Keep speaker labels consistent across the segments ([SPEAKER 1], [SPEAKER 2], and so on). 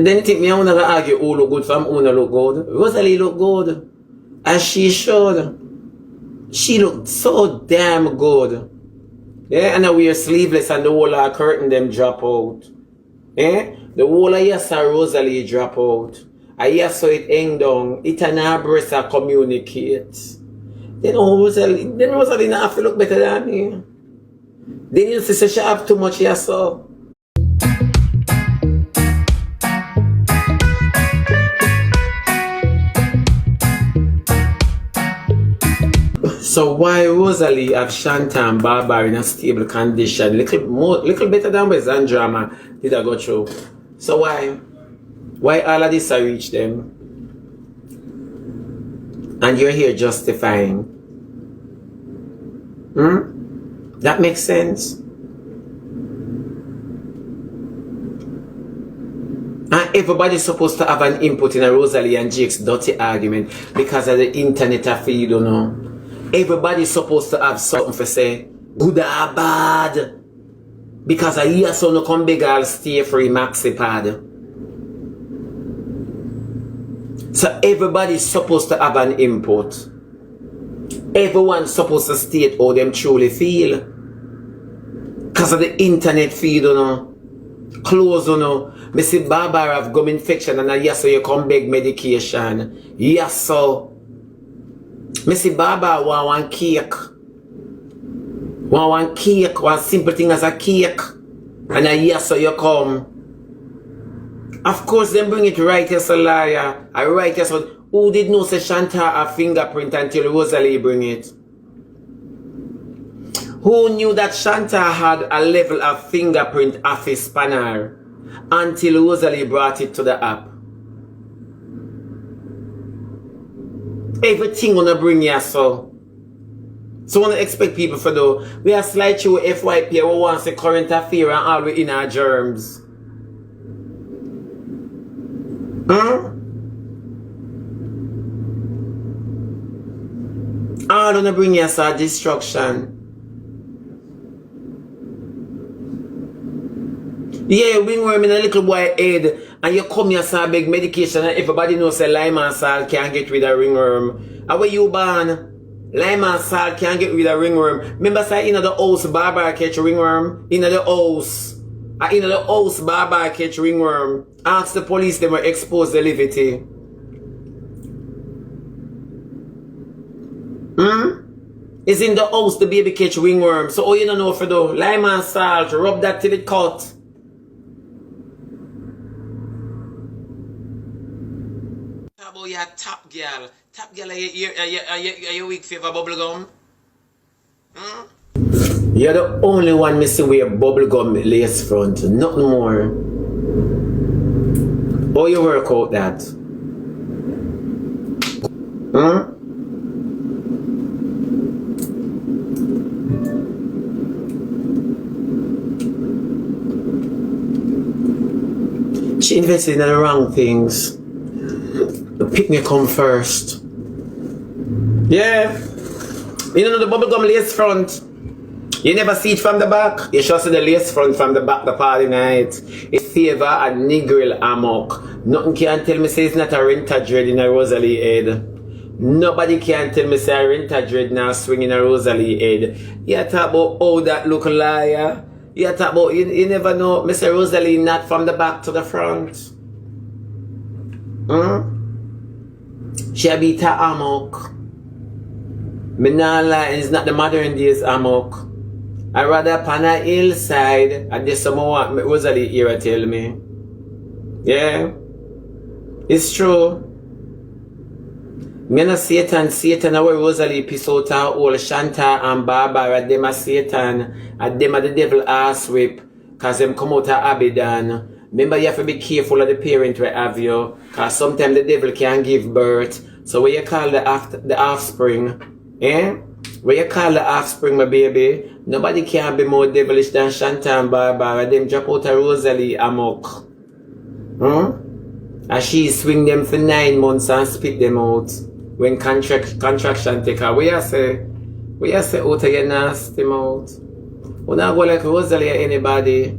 [SPEAKER 1] Then you think me I wanna argue who look good from who no look good. Rosealee look good. As she should. She looked so damn good. Yeah, and I wear sleeveless and the whole of curtain them drop out. Yeah? The whole of yes Rosealee drop out. I yes so it hang down. It and her breast communicate. Then Rosealee not have to look better than me. Then you say she have too much yes so. So why Rosealee have Shanta and Barbara in a stable condition? Little better than where Zandrama did I go through. So why all of this I reach them? And you're here justifying. That makes sense? And everybody's supposed to have an input in a Rosealee and Jake's dirty argument because of the internet feed, you don't know. Everybody's supposed to have something for say, good or bad. Because I hear so no come big I'll stay free maxi pad. So everybody's supposed to have an input. Everyone's supposed to state how them truly feel. Because of the internet feed, you know. Clothes, you know. Me see Barbara have gum infection and I hear so you come beg medication. Yes, so. Me see Baba want one cake. Want one cake, one simple thing as a cake. And I hear so you come. Of course, them bring it right as a liar. I right as one. Who did know say Shanta a fingerprint until Rosealee bring it? Who knew that Shanta had a level of fingerprint of his spanner until Rosealee brought it to the app? Everything wanna bring you so. So wanna expect people for though. We are slide through FYP we want to say current affair and all we in our germs. All wanna bring you so destruction. Yeah, ringworm in a little boy head and you come here and beg medication and everybody knows that lime and salt can't get rid of ringworm. And when you born, lime and salt can't get rid of ringworm. Remember say in the house Barbara catch ringworm? In the house. In the house Barbara catch ringworm. Ask the police they were exposed the levity. It's in the house the baby catch ringworm. So all you don't know for the lime and salt, rub that till it cut. About your top girl. Top girl, are you weak for bubblegum? You're the only one missing with your bubblegum lace front. Nothing more. How you work out that? She invested in the wrong things. The picnic come first. Yeah. You know the bubblegum lace front. You never see it from the back. You should see the lace front from the back the party night. It favor a niggeril amok. Nothing can tell me say it's not a renter dread in a Rosealee head. Nobody can tell me say a renter dread now swing in a Rosealee head. You talk about how that look liar. You talk about you never know. Mr. Rosealee not from the back to the front. Shebada amok. Me nah lie, it's not the modern days amok. I rather upon a hillside and there's some more Rosealee era tell me. Yeah. It's true. Me no Satan our Rosealee piss out her all Shanta and Barbara them a Satan and them a the devil ass whip cause them come out of Abidan. Remember you have to be careful of the parent we have you cause sometimes the devil can give birth. So what you call the offspring, eh? What you call the offspring, my baby? Nobody can be more devilish than Shanta and Barbara. Them drop out a Rosealee amok. And she swing them for 9 months and spit them out. When contraction take her. What you say? Out of your nasty mouth. We not go like Rosealee or anybody.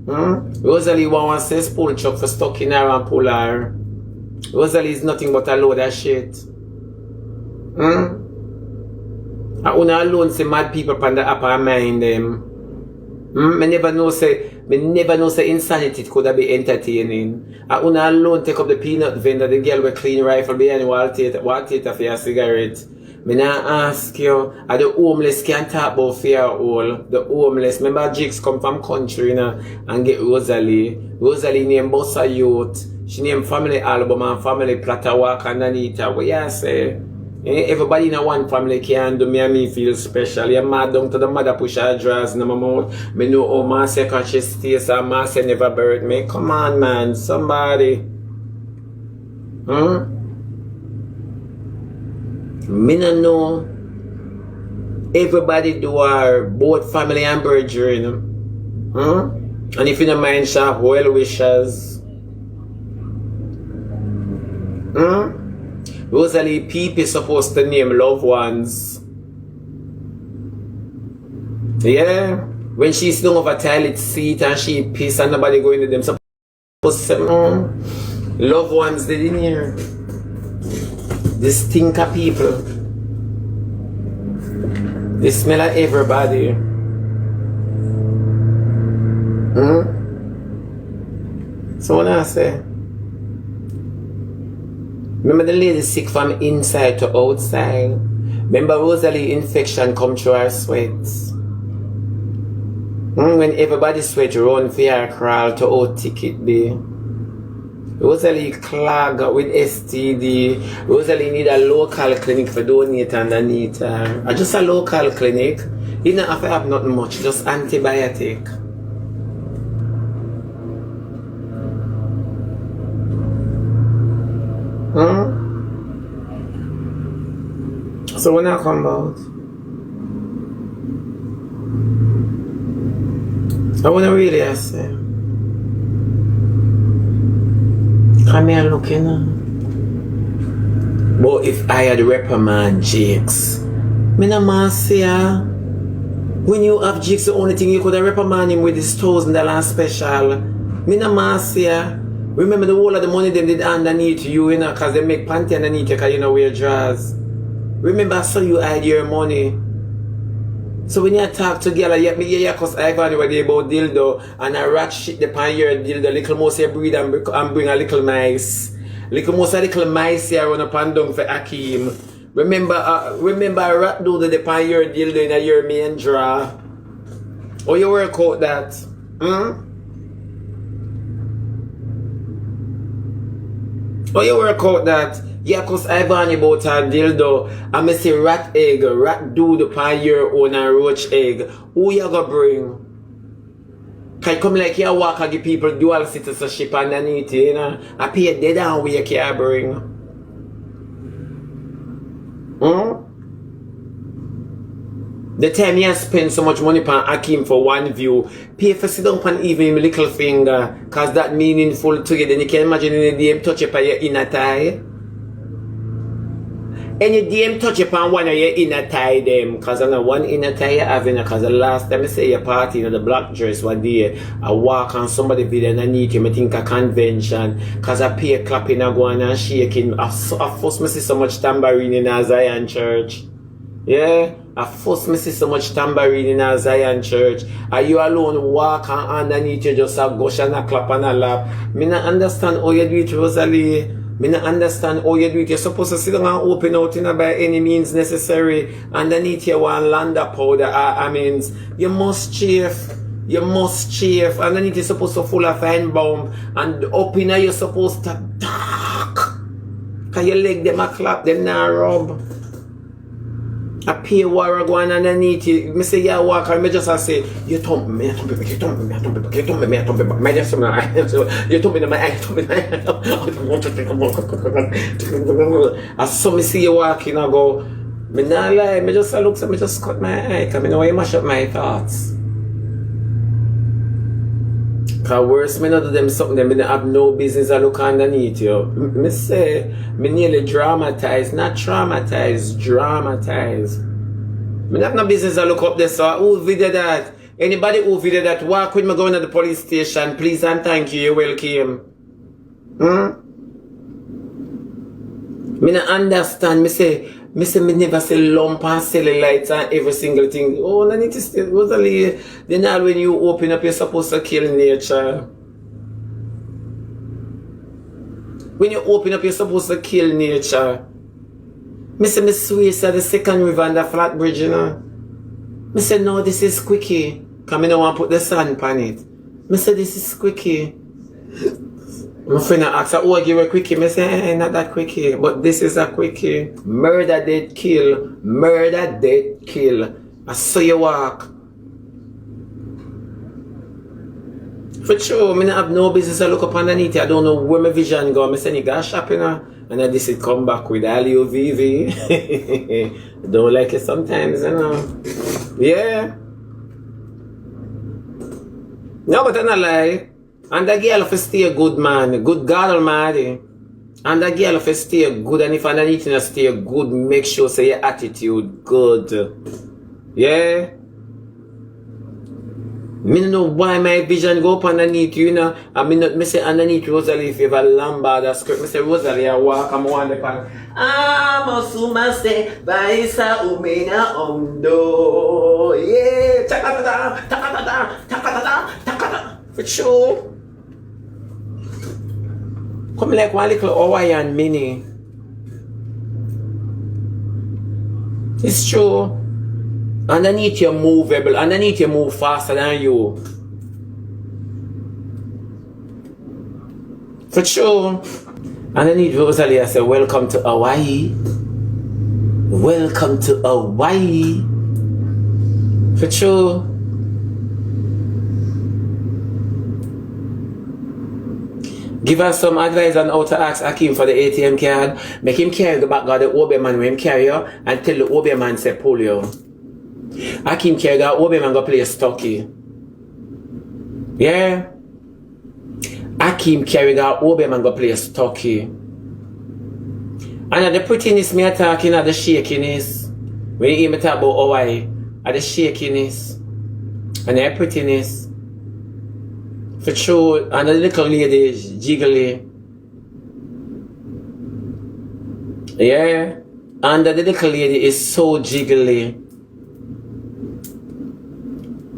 [SPEAKER 1] Rosealee want a cesspool truck for stuck in her and pull her. Rosealee is nothing but a load of shit. And una alone say mad people pan the upper mind them. Me never know say insanity could be entertaining. And una alone take up the peanut vendor, the girl with clean rifle behind wall theater for your cigarette. Me nah ask you, are the homeless can't talk about fear all. The homeless, remember Jigs come from country, you know, and get Rosealee. Rosealee named Bossa Youth. She named family album and family platter walk underneath her. What you say? Everybody in a one family can do me and me feel special. You're mad down to the mother push her drawers in my mouth. Me know how my second she stays and my say never buried me. Come on, man, somebody. Me no know. Everybody do our both family and brethren. And if you don't mind, sharp well wishes. Rosealee people supposed to name loved ones. Yeah. When she's down of a toilet seat and she piss and nobody going to them, supposed to say, loved ones they didn't hear. They stink of people. They smell of everybody. So what I say? Remember the lady sick from inside to outside? Remember Rosealee infection come through her sweats? When everybody sweat run for her crawl to out ticket be. Rosealee clog with STD. Rosealee need a local clinic for donate underneath her. Just a local clinic. You don't have to have nothing much, just antibiotic. So when I come out, I want to really ask you, come here looking. But if I had reprimand Jakes, me no must say, when you have Jakes, the only thing you could have reprimand him with is $1,000 special. Me no must say. Remember the whole of the money them did underneath you, you know, because they make panty underneath you because you know wear drawers. Remember, I saw you hide your money. So when you talk together, you hear because I found about dildo and a rat shit the pan your dildo, little mouse you breed and bring a little mice. Little mouse a little mice here run up and down for Akeem. Remember a rat do the pan your dildo in a your main drawer. Oh, you work out that? Oh, you work out that? Yeah, cause I ban about a dildo and I say rat egg, rat do the pan your own and roach egg. Who you gonna bring? Can come like you walk and give people dual citizenship underneath, you know? I pay dead and we can bring. The time you spend so much money on Akeem for one view, pay for sit down on even him little finger, cause that meaningful to you. Then you can imagine any DM touch up on your inner thigh. Any DM touch up on one of your inner thigh them, cause I know one inner thigh you having, cause the last time I say your party, you know, the black dress one day, I walk on somebody video and I need him, I think a convention, cause I pay clapping and going and shaking. I first me see so much tambourine in a Zion church. Yeah, I first me see so much tambourine in a Zion church. Are you alone walk and underneath you just a gush and a clap and a lap? Me not understand how you do it, Rosealee. Me not understand how you do it. You're supposed to sit down and open out in by any means necessary. Underneath you one lander powder. I mean, you must chief. You must chief. Underneath you're supposed to full of fine bomb. And up in there you're supposed to talk. Cause your leg them a clap, them not rub. I pay war going underneath you. Me say you walk and me just say, you thump me, you thump me, you thump me, you thump me, you thump me, you thump me, my just you thump me in my eye, you thump me in my eye. I saw me see you walking, I go, me not lie, me just look, me just cut my eye, cause me know you mash up my thoughts. Cause worse, me not do them something that me don't have no business to look underneath you. Me say, me nearly dramatized, not traumatized, dramatized. Me not have no business to look up there, so who video that? Anybody who video that walk with me going to the police station, please and thank you, you're welcome. Me not understand. Me say me never say lump and cellulite and every single thing. Oh, I need to stay. Rosealee, then all when you open up, you're supposed to kill nature. When you open up, you're supposed to kill nature. Me say me swear at the second river and the flat bridge, you know. Me say no, this is quickie. Cause me don't want to put the sand on it. Me say this is quickie. My friend asked, oh, I give a quickie. I say, not that quickie, but this is a quickie. Murder, dead, kill. Murder, dead, kill. I saw you walk. For sure, I don't have no business to look up underneath. I don't know where my vision go. I say, you got shopping now. And then this is come back with Alio VV. I don't like it sometimes, you know. Yeah. No, but I'm not lie. And the girl if stay good, man. Good God Almighty. And the girl if stay good, and if underneath you stay good, make sure say your attitude good. Yeah. Me don't know why my vision go up underneath you, you know. And me say underneath Rosealee if you have a lambada script. Me say Rosealee I walk, I'm one the pan. Amasuma se baisa umena ondo. Yeah. Takatata, takatata, takatata, takatata. For sure. Come like one little Hawaiian mini. It's true. Underneath you movable, underneath you move faster than you. For sure. Underneath Rosealee, I say, welcome to Hawaii. Welcome to Hawaii. For sure. Give us some advice on how to ask Hakeem for the ATM card. Make him carry the back of the OB man when him carry you and tell the OB man say pull you. Hakeem carry the OB man go play stocky. Yeah. Hakeem carry the OB man go play stocky. And at the prettiness me are talking at the shakiness. When you hear me talk about Hawaii, at the shakiness and the prettiness. For sure, and the little lady is jiggly. Yeah. And the little lady is so jiggly.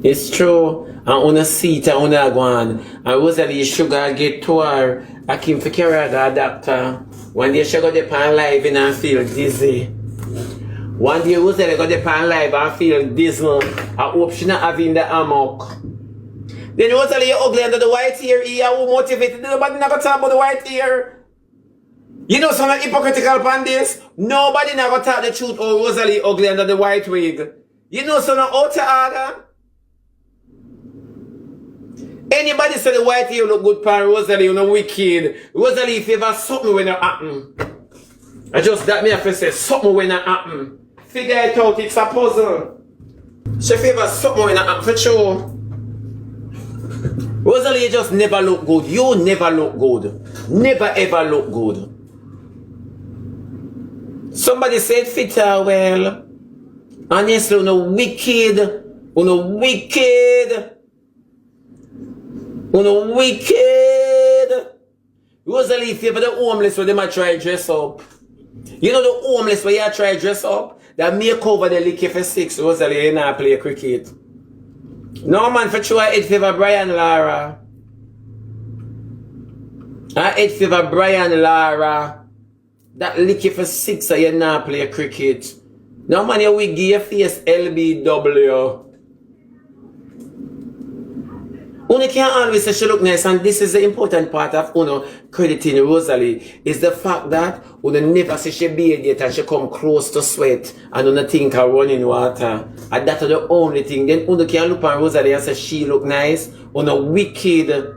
[SPEAKER 1] It's true. And on a seat and on a one. And Rosealee sugar get to her. I came for carry her doctor. One day she got the pan live and feel dizzy. One day Rosealee got the pan live and feel dizzy. I hope she not having the amok. Then Rosealee, you're ugly under the white hair. Who motivated? Nobody never talk about the white hair. You know some hypocritical upon this? Nobody never talk the truth. Oh, Rosealee ugly under the white wig. You know some out to order. Anybody say the white hair look good pan Rosealee, you know wicked. Rosealee, if you ever something when it happen. I just that me have to say something when it happen. Figure it out, it's a puzzle. So if you ever something when it happen for sure. Rosealee just never look good. You never look good. Never ever look good. Somebody said fit her well. Honestly, you know wicked. You know wicked. You know wicked. Rosealee, if you ever the homeless where they might try to dress up. You know the homeless where you try to dress up? That make over the lick for 6. Rosealee, you not play cricket. No man, for sure I hate favor Brian Lara. I hate favor Brian Lara. That licky for 6 so you not play cricket. No man, you will give your face LBW. Uno can't always say she look nice, and this is the important part of Uno crediting Rosealee, is the fact that Uno never see she bathe yet and she come close to sweat and Uno think her running water. And that's the only thing. Then Uno can look at Rosealee and say she look nice. Uno wicked.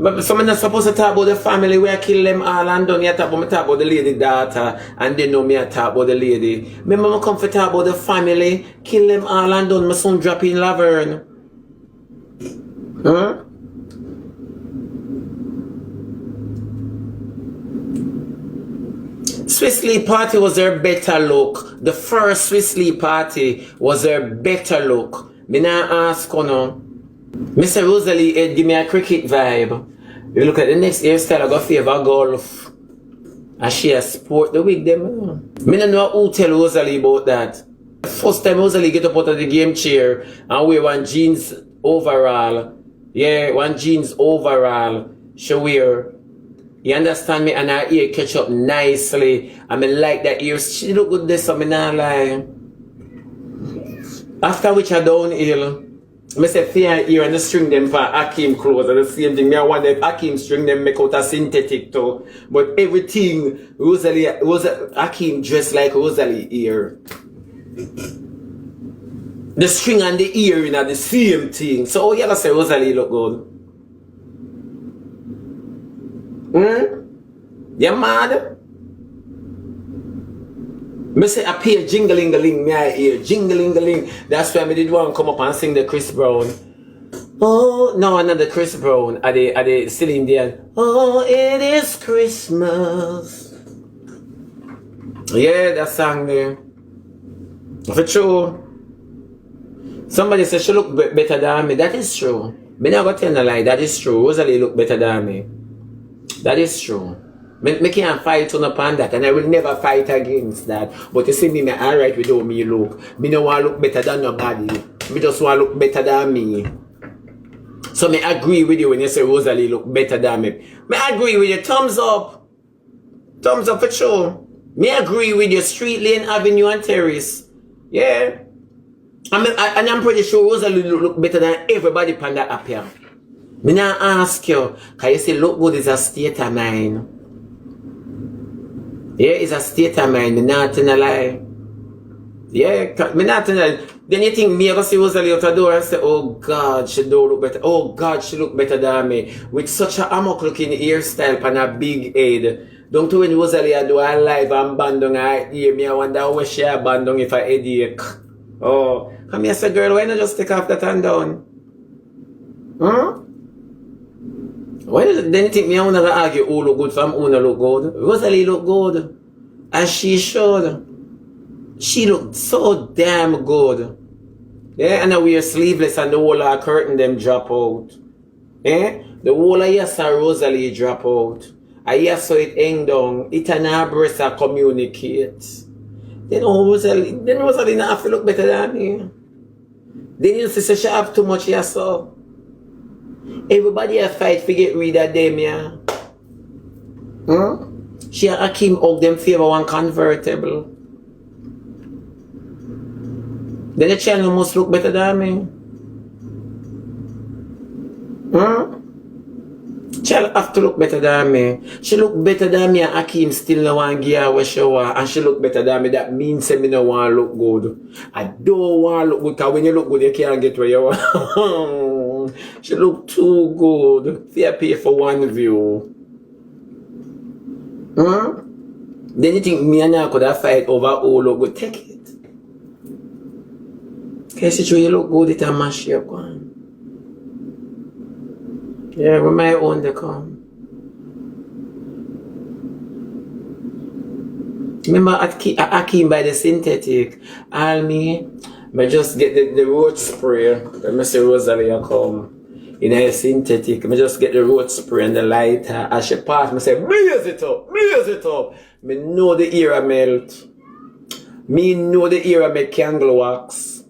[SPEAKER 1] But so I'm not supposed to talk about the family where I kill them all and done. You talk about the lady daughter and then know me I talk about the lady. Remember I come to talk about the family, kill them all and done. My son drop in Laverne. Huh? Rosealee party was her better look. The first Rosealee party was her better look. Me nah ask you no. Mr. Rosealee head give me a cricket vibe. If you look at the next hairstyle, I got favor golf. And she a sport the wig them. Me no know who tell Rosealee about that. First time Rosealee get up out of the game chair and wear one jeans overall. Yeah, one jeans overall. She wear. You understand me? And her ear catch up nicely. I mean like that ear. She look good this, so me not lie. After which I downhill. I say fear ear and the string them for Hakim clothes and the same thing. I want that Hakim string them make out a synthetic too. But everything Rosealee Hakim dressed like Rosealee ear. The string and the earring are the same thing. So how you gonna say Rosealee look good? You mad? Me say I pay jingling-a-ling me I hear. Jingling-a-ling. That's why I did one come up and sing the Chris Brown. Oh, no, not the Chris Brown. Are they still Indian? Oh, it is Christmas. Yeah, that song there. For true. Somebody said she look better than me. That is true. Me not gonna tell a lie. That is true. Rosealee look better than me. That is true. Me can't fight on upon that, and I will never fight against that. But you see me alright with how me look. Me no want to look better than nobody. Me just want to look better than me. So me agree with you when you say Rosealee look better than me. Me agree with you. Thumbs up. Thumbs up for sure. Me agree with you. Street Lane Avenue and Terrace. Yeah. And I'm pretty sure Rosealee look better than everybody on that app here. Me now ask you, can you say look good is a state of mind? Yeah, it's a state of mind, me not in a lie. Yeah, me not in a lie. Then you think me ever see Rosealee out the door and say, oh God, she don't look better. Oh God, she look better than me. With such a amok looking hairstyle and a big head. Don't when Rosealee do a live and bandung her ear, me I wonder where she a bandung if a headache. Oh, come here say girl, why not just take off that hand down? Huh? Why then you think me I wanna argue who look good from who no look good? Rosealee look good. As she should. She looked so damn good. Yeah, and I wear sleeveless and the whole of her curtain them drop out. Yeah? The whole of yes Rosealee drop out. I yes so it hang down. It and her breast communicate. Then Rosealee not have to look better than me. Then you see she have too much yes so. Everybody a fight to get rid of them, yeah. She and Hakim hug them favor one convertible. Then the channel must look better than me. Channel have to look better than me. She look better than me and Hakim still no want to give her what she want. And she look better than me. That means me no want to look good. I don't want to look good because when you look good you can't get where you want. She look too good. Fair pay for one view. Then you think me and her could have fight over who look good? Take it. Okay, see you look good, it a mash up one. Yeah, we might own the come. Remember at Hakim by the synthetic. All me just get the road spray. Let me say Rosealee come. In a synthetic, I just get the road spray and the lighter. As she pass, I say, blaze it up, blaze it up. Me know the era melt. Me know the era make candle wax.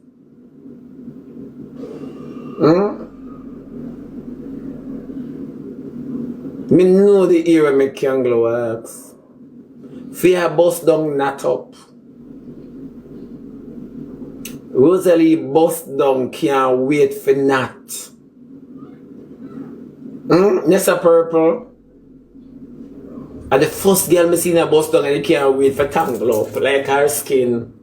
[SPEAKER 1] Me know the era make candle wax. Fear bust down not up. Rosealee bust down can't wait for not. Nessa purple. And the first girl me seen her bust down and you can't wait for tangle up like her skin.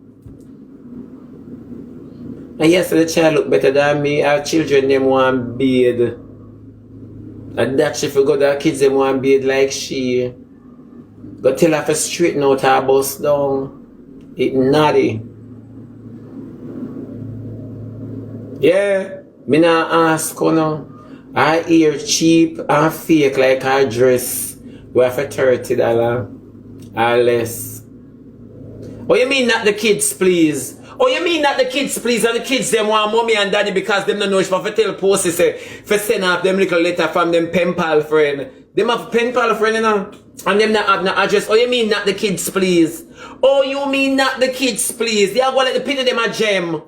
[SPEAKER 1] And yes, the child look better than me. Our children them want bathe. And that she forgot that kids them want bathe like she. Go tell her to straighten out her bust down. It naughty. Yeah, me not ask you no. Her hair cheap and fake like her dress. We have for $30. or less. Oh, you mean not the kids, please? Oh, you mean not the kids, please? And the kids, them want mommy and daddy because them don't know if I tell Posty say, for send off them little letter from them pen pal friend. Them have pen pal friend, you know? And them not have no address. Oh, you mean not the kids, please? Oh, you mean not the kids, please? They are going to let the pin of them a gem.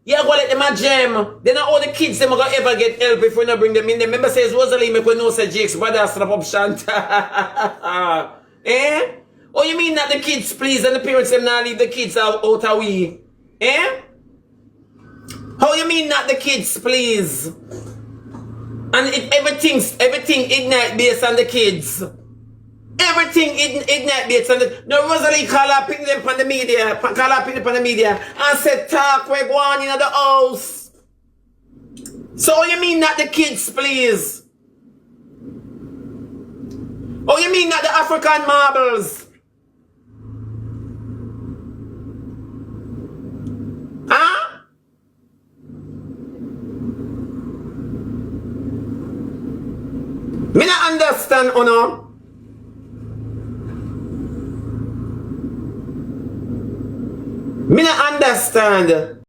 [SPEAKER 1] Yeah, go let them a gem. Then all the kids them are gonna ever get help if we not bring them in. The member says Rosealee make we know say Jake's brother slap up Shanta. Eh? Oh, you mean not the kids, please, and the parents them not leave the kids out of we? Eh? How you mean not the kids, please? And everything ignite based on the kids. Everything ignite based on the... No, Rosealee call up in them on the media. Call up in them on the media. And said, talk, we're going in the house. So you mean not the kids, please? Oh, you mean not the African marbles? Huh? Me not understand, oh no. Me not understand.